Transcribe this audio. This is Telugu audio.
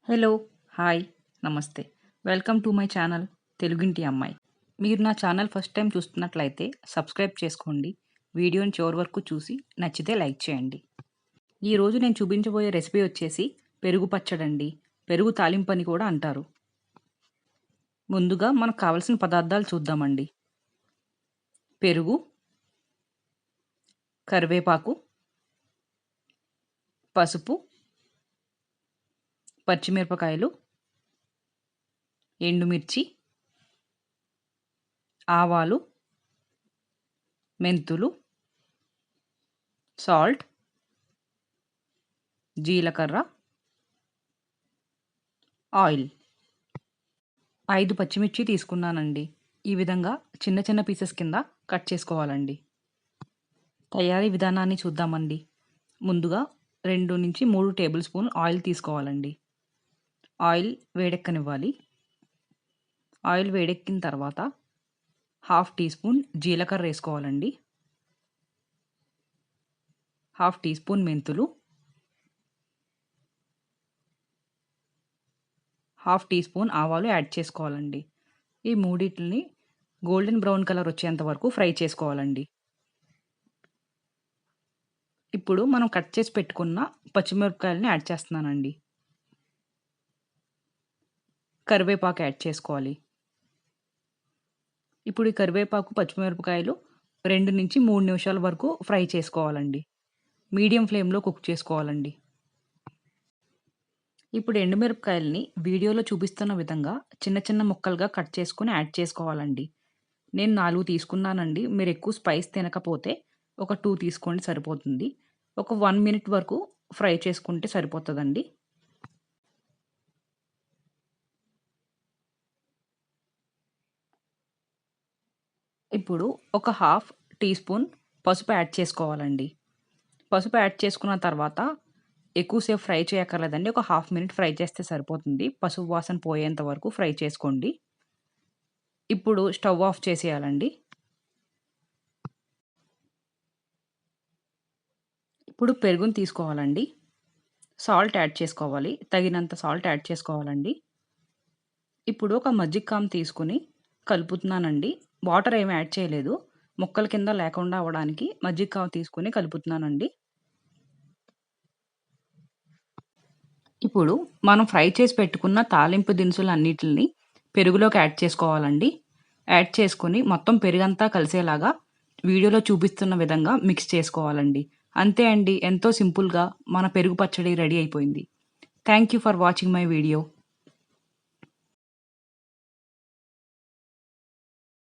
హలో, హాయ్, నమస్తే. వెల్కమ్ టు మై ఛానల్ తెలుగింటి అమ్మాయి. మీరు నా ఛానల్ ఫస్ట్ టైం చూస్తున్నట్లయితే సబ్స్క్రైబ్ చేసుకోండి. వీడియోని చివరి వరకు చూసి నచ్చితే లైక్ చేయండి. ఈరోజు నేను చూపించబోయే రెసిపీ వచ్చేసి పెరుగు పచ్చడండి. పెరుగు తాలింపు అని కూడా అంటారు. ముందుగా మనకు కావాల్సిన పదార్థాలు చూద్దామండి. పెరుగు, కరివేపాకు, పసుపు, పచ్చిమిరపకాయలు, ఎండుమిర్చి, ఆవాలు, మెంతులు, సాల్ట్, జీలకర్ర, ఆయిల్. 5 పచ్చిమిర్చి తీసుకున్నానండి. ఈ విధంగా చిన్న చిన్న పీసెస్ కింద కట్ చేసుకోవాలండి. తయారీ విధానాన్ని చూద్దామండి. ముందుగా 2-3 టేబుల్ స్పూన్ ఆయిల్ తీసుకోవాలండి. ఆయిల్ వేడెక్కనివ్వాలి. ఆయిల్ వేడెక్కిన తర్వాత హాఫ్ టీ స్పూన్ జీలకర్ర వేసుకోవాలండి. హాఫ్ టీ స్పూన్ మెంతులు, హాఫ్ టీ స్పూన్ ఆవాలు యాడ్ చేసుకోవాలండి. ఈ మూడిటిని గోల్డెన్ బ్రౌన్ కలర్ వచ్చేంత వరకు ఫ్రై చేసుకోవాలండి. ఇప్పుడు మనం కట్ చేసి పెట్టుకున్న పచ్చిమిరపకాయలని యాడ్ చేస్తున్నానండి. కరివేపాకు యాడ్ చేసుకోవాలి. ఇప్పుడు ఈ కరివేపాకు, పచ్చిమిరపకాయలు 2-3 నిమిషాల వరకు ఫ్రై చేసుకోవాలండి. మీడియం ఫ్లేమ్‌లో కుక్ చేసుకోవాలండి. ఇప్పుడు ఎండుమిరపకాయలని వీడియోలో చూపిస్తున్న విధంగా చిన్న చిన్న ముక్కలుగా కట్ చేసుకొని యాడ్ చేసుకోవాలండి. నేను 4 తీసుకున్నానండి. మీరు ఎక్కువ స్పైస్ తినకపోతే ఒక 2 తీసుకోండి సరిపోతుంది. ఒక 1 మినిట్ వరకు ఫ్రై చేసుకుంటే సరిపోతదండి. ఇప్పుడు ఒక హాఫ్ టీ స్పూన్ పసుపు యాడ్ చేసుకోవాలండి. పసుపు యాడ్ చేసుకున్న తర్వాత ఎక్కువసేపు ఫ్రై చేయక్కర్లేదండి. ఒక హాఫ్ మినిట్ ఫ్రై చేస్తే సరిపోతుంది. పసుపు వాసన పోయేంత వరకు ఫ్రై చేసుకోండి. ఇప్పుడు స్టవ్ ఆఫ్ చేసేయాలండి. ఇప్పుడు పెరుగుని తీసుకోవాలండి. సాల్ట్ యాడ్ చేసుకోవాలి. తగినంత సాల్ట్ యాడ్ చేసుకోవాలండి. ఇప్పుడు ఒక మజ్జిగ కామ్ తీసుకొని కలుపుతున్నానండి. వాటర్ ఏమి యాడ్ చేయలేదు. ముక్కల కింద లేకుండా అవ్వడానికి మజ్జిగ కామ్ తీసుకొని కలుపుతున్నానండి. ఇప్పుడు మనం ఫ్రై చేసి పెట్టుకున్న తాలింపు దినుసులన్నిటిని పెరుగులోకి యాడ్ చేసుకోవాలండి. యాడ్ చేసుకొని మొత్తం పెరుగంతా కలిసేలాగా వీడియోలో చూపిస్తున్న విధంగా మిక్స్ చేసుకోవాలండి. అంతే అండి. ఎంతో సింపుల్‌గా మన పెరుగు పచ్చడి రెడీ అయిపోయింది. Thank you for watching my video.